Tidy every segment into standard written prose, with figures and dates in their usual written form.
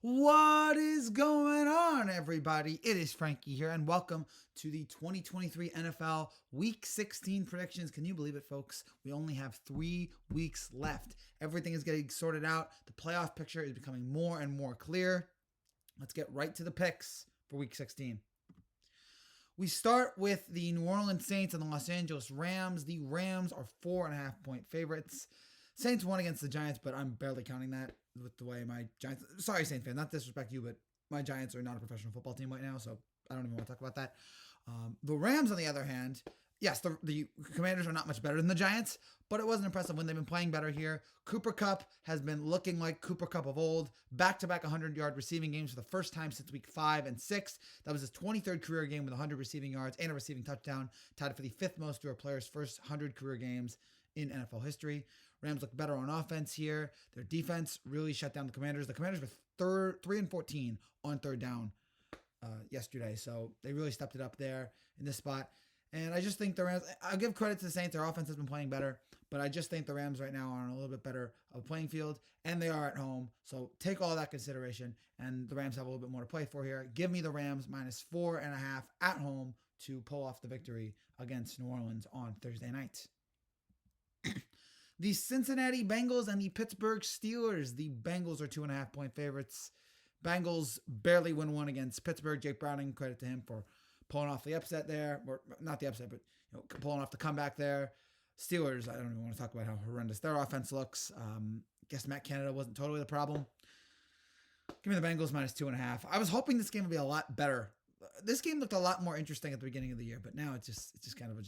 What is going on, everybody? It is Frankie here, and welcome to the 2023 NFL Week 16 predictions. Can you believe it, folks? We only have 3 weeks left. Everything is getting sorted out. The playoff picture is becoming more and more clear. Let's get right to the picks for Week 16. We start with the New Orleans Saints and the Los Angeles Rams. The Rams are 4.5-point favorites. Saints won against the Giants, but I'm barely counting that with the way my Giants... Sorry, Saints fan, not disrespect you, but my Giants are not a professional football team right now, so I don't even want to talk about that. The Rams, on the other hand, yes, the Commanders are not much better than the Giants, but it was an impressive win. They've been playing better here. Cooper Kupp has been looking like Cooper Kupp of old. Back-to-back 100-yard receiving games for the first time since Week 5 and 6. That was his 23rd career game with 100 receiving yards and a receiving touchdown, tied for the 5th most through a player's first 100 career games in NFL history. Rams look better on offense here. Their defense really shut down the Commanders. The Commanders were 3-14 on third down yesterday, so they really stepped it up there in this spot. And I just think the Rams, I'll give credit to the Saints. Their offense has been playing better, but I just think the Rams right now are on a little bit better of a playing field, and they are at home. So take all that consideration, and the Rams have a little bit more to play for here. Give me the Rams -4.5 at home to pull off the victory against New Orleans on Thursday night. The Cincinnati Bengals and the Pittsburgh Steelers. The Bengals are 2.5-point favorites. Bengals barely win one against Pittsburgh. Jake Browning, credit to him for pulling off the upset there. Or not the upset, but pulling off the comeback there. Steelers, I don't even want to talk about how horrendous their offense looks. Guess Matt Canada wasn't totally the problem. Give me the Bengals -2.5. I was hoping this game would be a lot better. This game looked a lot more interesting at the beginning of the year, but now it's just kind of a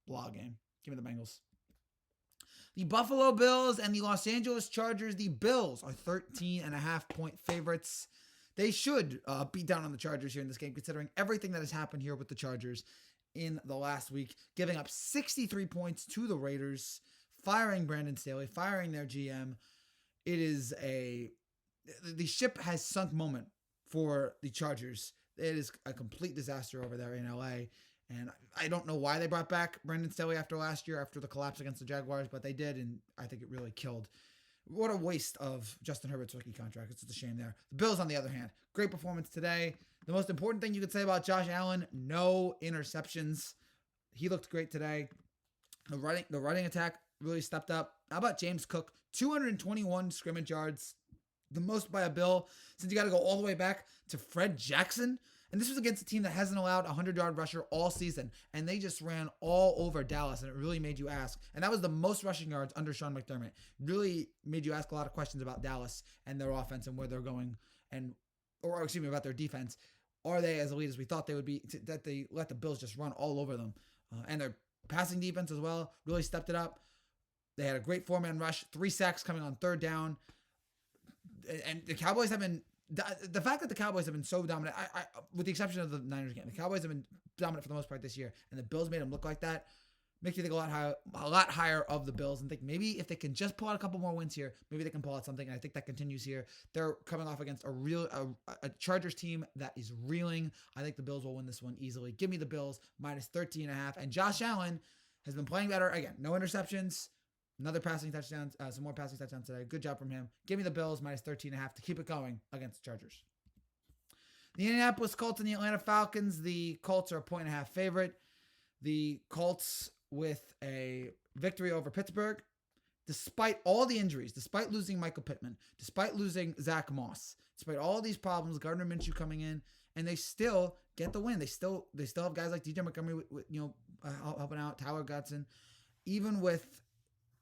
blah game. Give me the Bengals. The Buffalo Bills and the Los Angeles Chargers. The Bills are 13.5-point favorites. They should beat down on the Chargers here in this game, considering everything that has happened here with the Chargers in the last week, giving up 63 points to the Raiders, firing Brandon Staley, firing their GM. The ship has sunk moment for the Chargers. It is a complete disaster over there in LA. And I don't know why they brought back Brandon Staley after last year, after the collapse against the Jaguars, but they did, and I think it really killed. What a waste of Justin Herbert's rookie contract. It's just a shame there. The Bills, on the other hand, great performance today. The most important thing you could say about Josh Allen, no interceptions. He looked great today. The running attack really stepped up. How about James Cook? 221 scrimmage yards, the most by a Bill, since you got to go all the way back to Fred Jackson. And this was against a team that hasn't allowed a 100-yard rusher all season. And they just ran all over Dallas, and it really made you ask. And that was the most rushing yards under Sean McDermott. Really made you ask a lot of questions about Dallas and their offense and where they're going, about their defense. Are they as elite as we thought they would be, that they let the Bills just run all over them? And their passing defense as well really stepped it up. They had a great 4-man rush, 3 sacks coming on third down. And the Cowboys have been... The fact that the Cowboys have been so dominant, with the exception of the Niners game, the Cowboys have been dominant for the most part this year, and the Bills made them look like that, makes you think a lot higher of the Bills, and think maybe if they can just pull out a couple more wins here, maybe they can pull out something, and I think that continues here. They're coming off against a Chargers team that is reeling. I think the Bills will win this one easily. Give me the Bills -13.5, and Josh Allen has been playing better. Again, no interceptions. Another passing touchdown, some more passing touchdowns today. Good job from him. Give me the Bills -13.5 to keep it going against the Chargers. The Indianapolis Colts and the Atlanta Falcons. The Colts are a 1.5 favorite. The Colts with a victory over Pittsburgh, despite all the injuries, despite losing Michael Pittman, despite losing Zach Moss, despite all these problems, Gardner Minshew coming in, and they still get the win. They still have guys like DJ Montgomery, helping out, Tyler Gutson, even with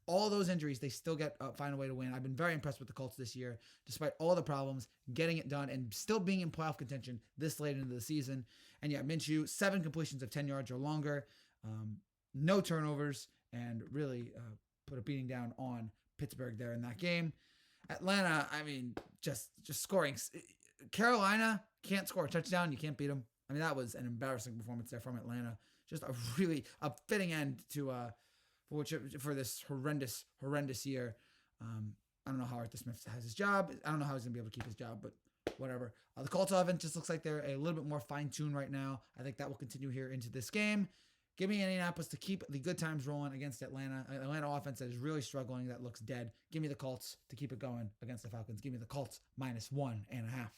all those injuries, they still find a way to win. I've been very impressed with the Colts this year, despite all the problems, getting it done and still being in playoff contention this late into the season. And yeah, Minshew, 7 completions of 10 yards or longer, no turnovers, and really put a beating down on Pittsburgh there in that game. Atlanta, I mean, just scoring. Carolina can't score a touchdown. You can't beat them. I mean, that was an embarrassing performance there from Atlanta. Just a fitting end to for this horrendous year. I don't know how Arthur Smith has his job. I don't know how he's going to be able to keep his job, but whatever. The Colts offense just looks like they're a little bit more fine-tuned right now. I think that will continue here into this game. Give me Indianapolis to keep the good times rolling against Atlanta. Atlanta offense that is really struggling, that looks dead. Give me the Colts to keep it going against the Falcons. Give me the Colts -1.5.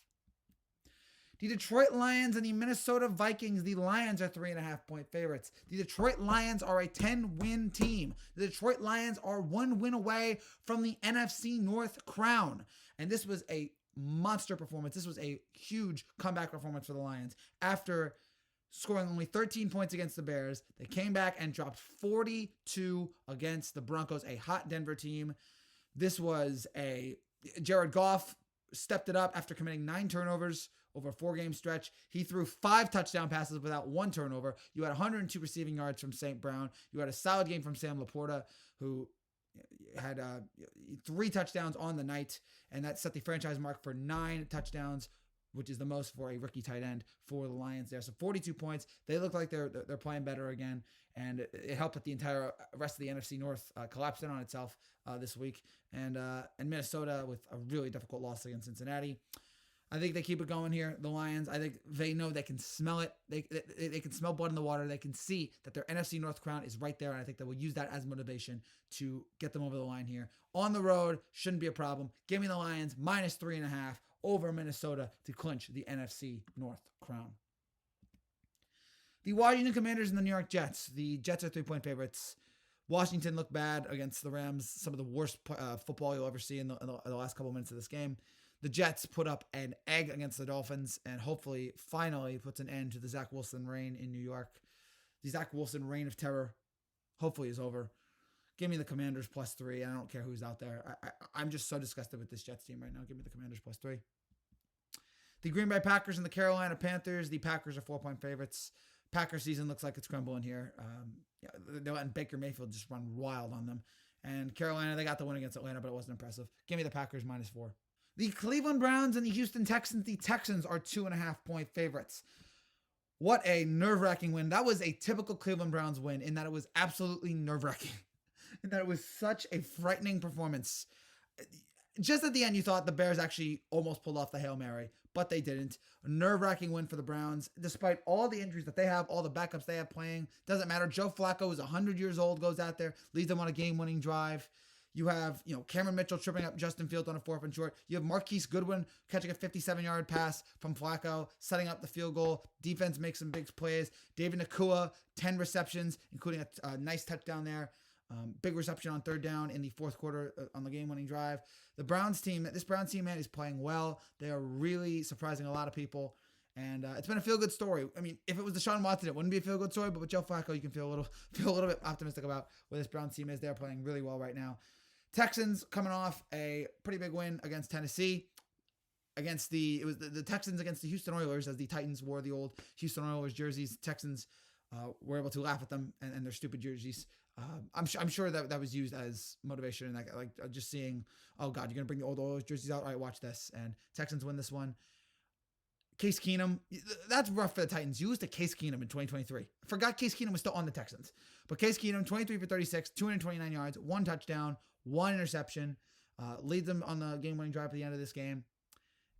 The Detroit Lions and the Minnesota Vikings. The Lions are 3.5-point favorites. The Detroit Lions are a 10-win team. The Detroit Lions are 1 win away from the NFC North crown. And this was a monster performance. This was a huge comeback performance for the Lions. After scoring only 13 points against the Bears, they came back and dropped 42 against the Broncos, a hot Denver team. This was Jared Goff stepped it up after committing 9 turnovers over a 4-game stretch. He threw 5 touchdown passes without 1 turnover. You had 102 receiving yards from St. Brown. You had a solid game from Sam Laporta, who had 3 touchdowns on the night, and that set the franchise mark for 9 touchdowns, which is the most for a rookie tight end for the Lions there. So 42 points. They look like they're playing better again, and it helped that the entire rest of the NFC North collapsed in on itself this week. And Minnesota with a really difficult loss against Cincinnati. I think they keep it going here. The Lions, I think they know they can smell it. They can smell blood in the water. They can see that their NFC North crown is right there, and I think they will use that as motivation to get them over the line here. On the road, shouldn't be a problem. Give me the Lions -3.5 over Minnesota to clinch the NFC North crown. The Washington Commanders and the New York Jets. The Jets are 3-point favorites. Washington looked bad against the Rams. Some of the worst football you'll ever see in the last couple minutes of this game. The Jets put up an egg against the Dolphins and hopefully, finally, puts an end to the Zach Wilson reign in New York. The Zach Wilson reign of terror hopefully is over. Give me the Commanders +3. I don't care who's out there. I'm just so disgusted with this Jets team right now. Give me the Commanders +3. The Green Bay Packers and the Carolina Panthers. The Packers are 4-point favorites. Packers season looks like it's crumbling here. They're letting Baker Mayfield just run wild on them. And Carolina, they got the win against Atlanta, but it wasn't impressive. Give me the Packers -4. The Cleveland Browns and the Houston Texans. The Texans are 2.5-point favorites. What a nerve-wracking win. That was a typical Cleveland Browns win in that it was absolutely nerve-wracking. In that it was such a frightening performance. Just at the end, you thought the Bears actually almost pulled off the Hail Mary, but they didn't. A nerve-wracking win for the Browns. Despite all the injuries that they have, all the backups they have playing, doesn't matter. Joe Flacco is 100 years old, goes out there, leads them on a game-winning drive. You have, Cameron Mitchell tripping up Justin Fields on a 4th and short. You have Marquise Goodwin catching a 57-yard pass from Flacco, setting up the field goal. Defense makes some big plays. David Nakua, 10 receptions, including a nice touchdown there. Big reception on 3rd down in the 4th quarter on the game-winning drive. This Browns team, man, is playing well. They are really surprising a lot of people. And it's been a feel-good story. I mean, if it was Deshaun Watson, it wouldn't be a feel-good story. But with Joe Flacco, you can feel a little bit optimistic about where this Browns team is. They're playing really well right now. Texans coming off a pretty big win against Tennessee. It was the Texans against the Houston Oilers, as the Titans wore the old Houston Oilers jerseys. Texans were able to laugh at them and their stupid jerseys. I'm sure that was used as motivation, and just seeing, oh God, you're gonna bring the old Oilers jerseys out. All right, watch this. And Texans win this one. Case Keenum, that's rough for the Titans. You lose to Case Keenum in 2023. I forgot Case Keenum was still on the Texans. But Case Keenum, 23 for 36, 229 yards, 1 touchdown, 1 interception. Leads them on the game-winning drive at the end of this game.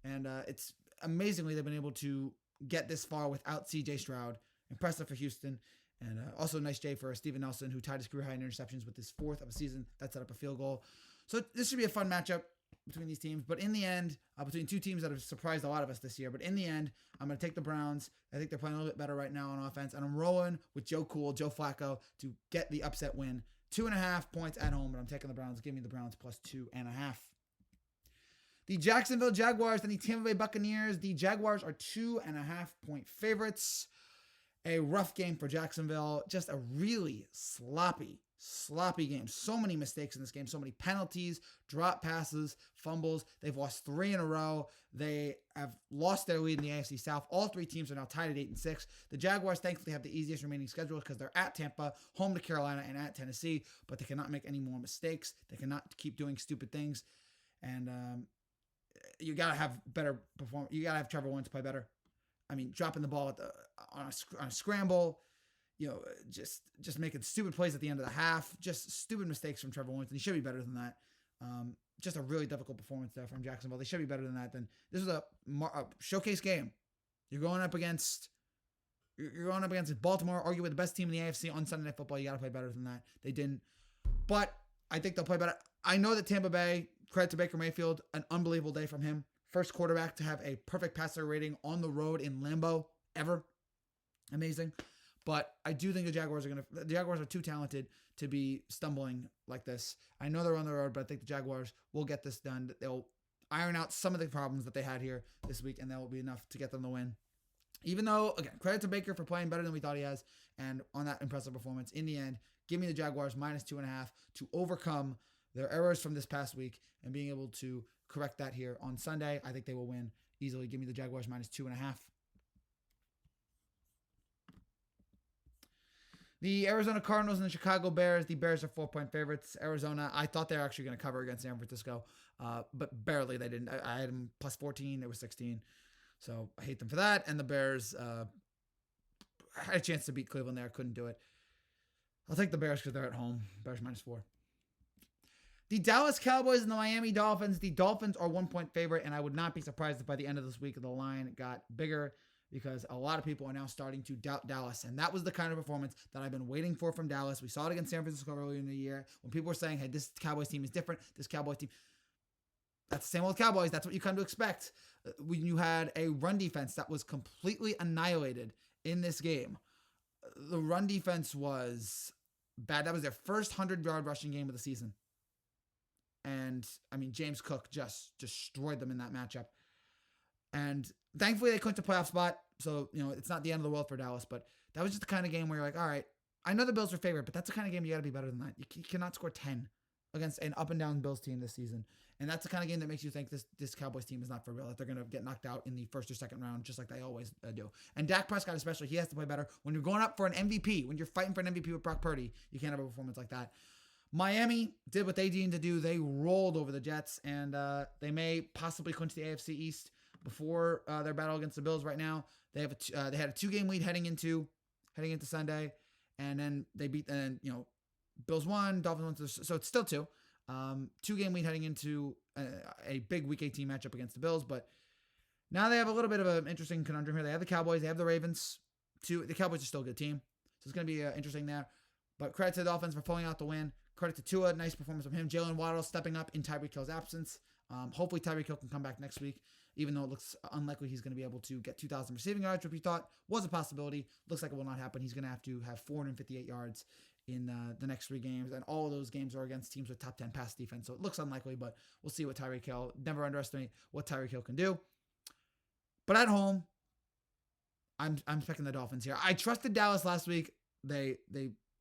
And it's amazingly they've been able to get this far without C.J. Stroud. Impressive for Houston. And also nice day for Steven Nelson, who tied his career high in interceptions with his 4th of a season. That set up a field goal. So this should be a fun matchup between these teams. But in the end, between two teams that have surprised a lot of us this year, but in the end, I'm going to take the Browns. I think they're playing a little bit better right now on offense. And I'm rolling with Joe Flacco to get the upset win. 2.5 points at home, but I'm taking the Browns. Give me the Browns +2.5. The Jacksonville Jaguars and the Tampa Bay Buccaneers. The Jaguars are 2.5-point favorites. A rough game for Jacksonville. Just a really sloppy game. So many mistakes in this game. So many penalties, drop passes, fumbles. They've lost 3 in a row. They have lost their lead in the AFC South. All 3 teams are now tied at 8-6. The Jaguars thankfully have the easiest remaining schedule because they're at Tampa, home to Carolina, and at Tennessee. But they cannot make any more mistakes. They cannot keep doing stupid things. And you got to have better performance. You got to have Trevor Lawrence play better. I mean, dropping the ball on a scramble, just making stupid plays at the end of the half, just stupid mistakes from Trevor Lawrence, and he should be better than that. Just a really difficult performance there from Jacksonville. They should be better than that. Then this is a showcase game. You're going up against You're going up against Baltimore, arguably the best team in the AFC on Sunday Night Football. You got to play better than that. They didn't. But I think they'll play better. I know that Tampa Bay, credit to Baker Mayfield, an unbelievable day from him. First quarterback to have a perfect passer rating on the road in Lambeau ever. Amazing. But I do think the Jaguars are too talented to be stumbling like this. I know they're on the road, but I think the Jaguars will get this done. They'll iron out some of the problems that they had here this week, and that will be enough to get them the win. Even though, again, credit to Baker for playing better than we thought he has, and on that impressive performance. In the end, give me the Jaguars -2.5 to overcome their errors from this past week and being able to correct that here on Sunday. I think they will win easily. Give me the Jaguars -2.5. The Arizona Cardinals and the Chicago Bears. The Bears are 4-point favorites. Arizona, I thought they were actually going to cover against San Francisco, but barely they didn't. I had them +14. It was 16. So I hate them for that. And the Bears had a chance to beat Cleveland there. Couldn't do it. I'll take the Bears because they're at home. Bears -4. The Dallas Cowboys and the Miami Dolphins. The Dolphins are 1-point favorite, and I would not be surprised if by the end of this week the line got bigger because a lot of people are now starting to doubt Dallas. And that was the kind of performance that I've been waiting for from Dallas. We saw it against San Francisco earlier in the year when people were saying, hey, this Cowboys team is different. This Cowboys team, that's the same old Cowboys. That's what you come to expect. When you had a run defense that was completely annihilated in this game. The run defense was bad. That was their first 100-yard rushing game of the season. And, I mean, James Cook just destroyed them in that matchup. And thankfully, they clinched a playoff spot. So, it's not the end of the world for Dallas. But that was just the kind of game where you're like, all right, I know the Bills are favored, but that's the kind of game you got to be better than that. You cannot score 10 against an up-and-down Bills team this season. And that's the kind of game that makes you think this Cowboys team is not for real, that they're going to get knocked out in the first or second round, just like they always do. And Dak Prescott especially, he has to play better. When you're going up for an MVP, when you're fighting for an MVP with Brock Purdy, you can't have a performance like that. Miami did what they needed to do. They rolled over the Jets, and they may possibly clinch the AFC East before their battle against the Bills right now. They had a 2-game lead heading into Sunday, and then they beat, Bills won, Dolphins won, so it's still 2. 2-game lead heading into a big Week 18 matchup against the Bills, but now they have a little bit of an interesting conundrum here. They have the Cowboys, they have the Ravens. The Cowboys are still a good team, so it's going to be interesting there. But credit to the Dolphins for pulling out the win. Credit to Tua, nice performance from him. Jalen Waddle stepping up in Tyreek Hill's absence. Hopefully Tyreek Hill can come back next week, even though it looks unlikely he's going to be able to get 2,000 receiving yards, which we thought was a possibility. Looks like it will not happen. He's going to have 458 yards in the next 3 games, and all of those games are against teams with top 10 pass defense, so it looks unlikely, but we'll see what Tyreek Hill, never underestimate what Tyreek Hill can do. But at home, I'm picking the Dolphins here. I trusted Dallas last week. They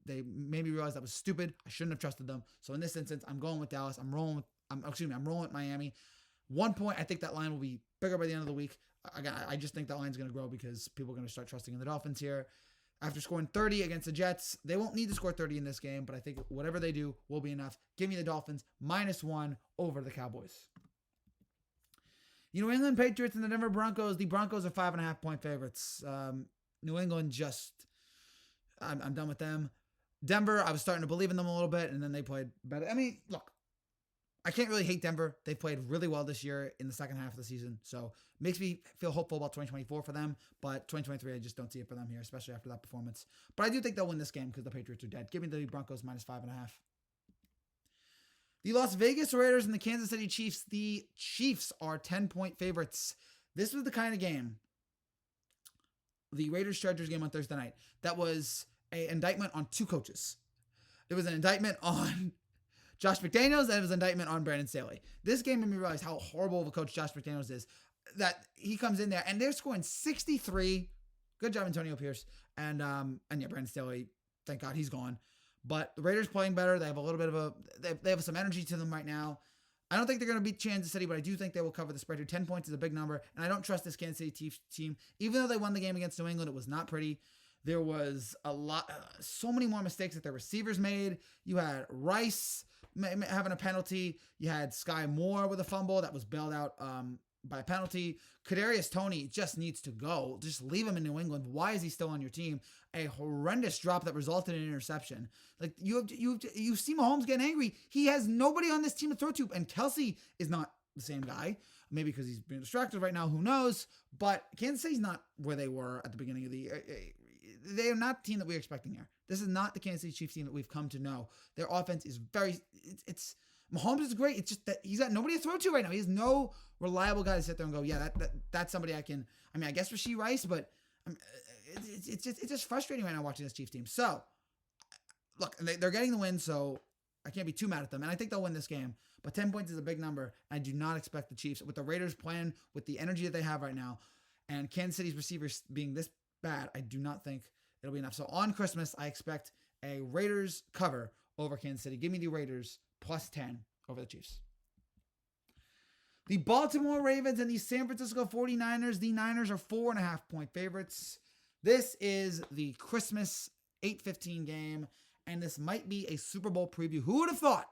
made me realize that was stupid. I shouldn't have trusted them. So in this instance, I'm going with Dallas. I'm rolling with Miami. 1 point, I think that line will be bigger by the end of the week. I just think that line's going to grow because people are going to start trusting in the Dolphins here. After scoring 30 against the Jets, they won't need to score 30 in this game, but I think whatever they do will be enough. Give me the Dolphins -1 over the Cowboys. The New England Patriots and the Denver Broncos. The Broncos are 5.5-point favorites. New England I'm done with them. Denver, I was starting to believe in them a little bit, and then they played better. I mean, look, I can't really hate Denver. They played really well this year in the second half of the season, so makes me feel hopeful about 2024 for them, but 2023, I just don't see it for them here, especially after that performance. But I do think they'll win this game because the Patriots are dead. Give me the Broncos -5.5. The Las Vegas Raiders and the Kansas City Chiefs. The Chiefs are 10-point favorites. This was the kind of game, the Raiders-Chargers game on Thursday night, that was an indictment on 2 coaches. It was an indictment on Josh McDaniels, and it was an indictment on Brandon Staley. This game made me realize how horrible of a coach Josh McDaniels is, that he comes in there, and they're scoring 63. Good job, Antonio Pierce. And yeah, Brandon Staley, thank God he's gone. But the Raiders playing better. They have a little bit of they have some energy to them right now. I don't think they're going to beat Kansas City, but I do think they will cover the spread here. 10 points is a big number, and I don't trust this Kansas City Chiefs team. Even though they won the game against New England, it was not pretty. There was so many more mistakes that their receivers made. You had Rice having a penalty. You had Sky Moore with a fumble that was bailed out by a penalty. Kadarius Toney just needs to go. Just leave him in New England. Why is he still on your team? A horrendous drop that resulted in an interception. Like you see Mahomes getting angry. He has nobody on this team to throw to, and Kelsey is not the same guy. Maybe because he's being distracted right now. Who knows? But Kansas City's not where they were at the beginning of the year. they are not the team that we're expecting here. This is not the Kansas City Chiefs team that we've come to know. Their offense is it's Mahomes is great. It's just that he's got nobody to throw to right now. He has no reliable guy to sit there and go, yeah, that's somebody I can. I mean, I guess Rashee Rice, but it's just frustrating right now watching this Chiefs team. So, look, they're getting the win, so I can't be too mad at them, and I think they'll win this game. But 10 points is a big number. I do not expect the Chiefs, with the Raiders playing with the energy that they have right now, and Kansas City's receivers being this bad, I do not think it'll be enough. So on Christmas, I expect a Raiders cover over Kansas City. Give me the Raiders plus 10 over the Chiefs. The Baltimore Ravens and the San Francisco 49ers. The Niners are 4.5-point favorites. This is the Christmas 8:15 game, and this might be a Super Bowl preview. Who would have thought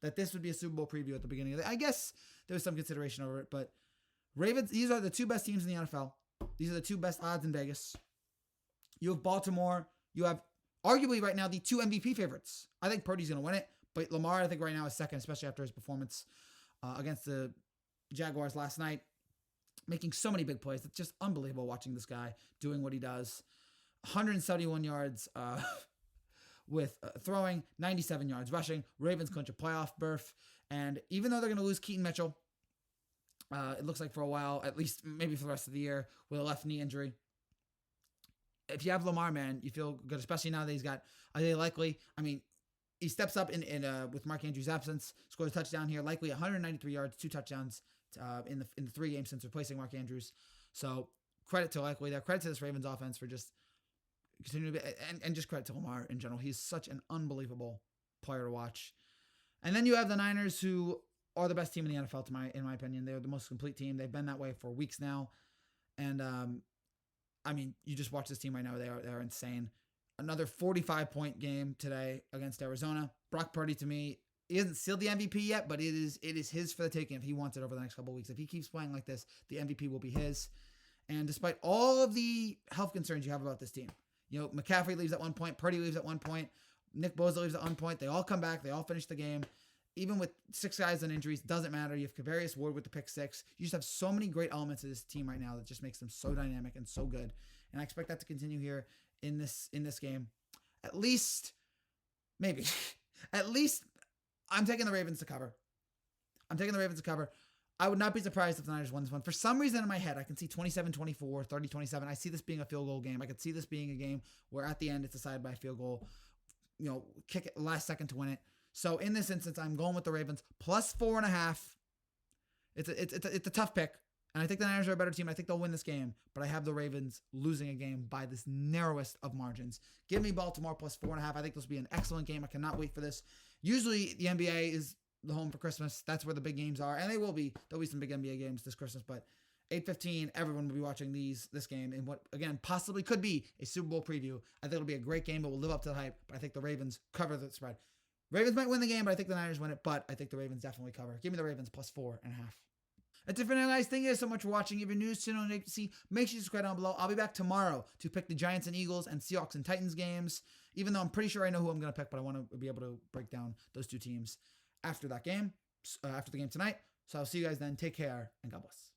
that this would be a Super Bowl preview at the beginning of it? I guess there was some consideration over it, but Ravens, these are the two best teams in the NFL. These are the two best odds in Vegas. You have Baltimore. You have arguably right now the two MVP favorites. I think Purdy's going to win it, but Lamar I think right now is second, especially after his performance against the Jaguars last night, making so many big plays. It's just unbelievable watching this guy doing what he does. 171 yards with throwing, 97 yards rushing. Ravens clinch a playoff berth, and even though they're going to lose Keaton Mitchell, it looks like for a while, at least maybe for the rest of the year, with a left knee injury. If you have Lamar, man, you feel good, especially now that he's got Isaiah Likely. I mean, he steps up in with Mark Andrews' absence, scores a touchdown here, likely 193 yards, 2 touchdowns in the 3 games since replacing Mark Andrews. So credit to Likely there. Credit to this Ravens offense for just continuing to be, and just credit to Lamar in general. He's such an unbelievable player to watch. And then you have the Niners, who are the best team in the NFL, in my opinion. They're the most complete team. They've been that way for weeks now. And, I mean, you just watch this team right now. They're insane. Another 45-point game today against Arizona. Brock Purdy, to me, he hasn't sealed the MVP yet, but it is his for the taking if he wants it over the next couple of weeks. If he keeps playing like this, the MVP will be his. And despite all of the health concerns you have about this team, you know, McCaffrey leaves at one point, Purdy leaves at one point, Nick Bosa leaves at one point. They all come back. They all finish the game. Even with 6 guys on injuries, doesn't matter. You have Kavarius Ward with the pick 6. You just have so many great elements of this team right now that just makes them so dynamic and so good. And I expect that to continue here in this game. At least, maybe, at least I'm taking the Ravens to cover. I would not be surprised if the Niners won this one. For some reason in my head, I can see 27-24, 30-27. I see this being a field goal game. I could see this being a game where at the end it's decided by a field goal. You know, kick it last second to win it. So in this instance, I'm going with the Ravens plus 4.5. It's a tough pick, and I think the Niners are a better team. I think they'll win this game, but I have the Ravens losing a game by this narrowest of margins. Give me Baltimore plus 4.5. I think this will be an excellent game. I cannot wait for this. Usually the NBA is the home for Christmas. That's where the big games are, and there'll be some big NBA games this Christmas. But 8:15, everyone will be watching this game in what again possibly could be a Super Bowl preview. I think it'll be a great game. It will live up to the hype. But I think the Ravens cover the spread. Ravens might win the game, but I think the Niners win it. But I think the Ravens definitely cover. Give me the Ravens plus 4.5. That's it for now, guys. Thank you guys so much for watching. If you're new to the channel and to see, make sure you subscribe down below. I'll be back tomorrow to pick the Giants and Eagles and Seahawks and Titans games. Even though I'm pretty sure I know who I'm going to pick, but I want to be able to break down those two teams after that game, after the game tonight. So I'll see you guys then. Take care and God bless.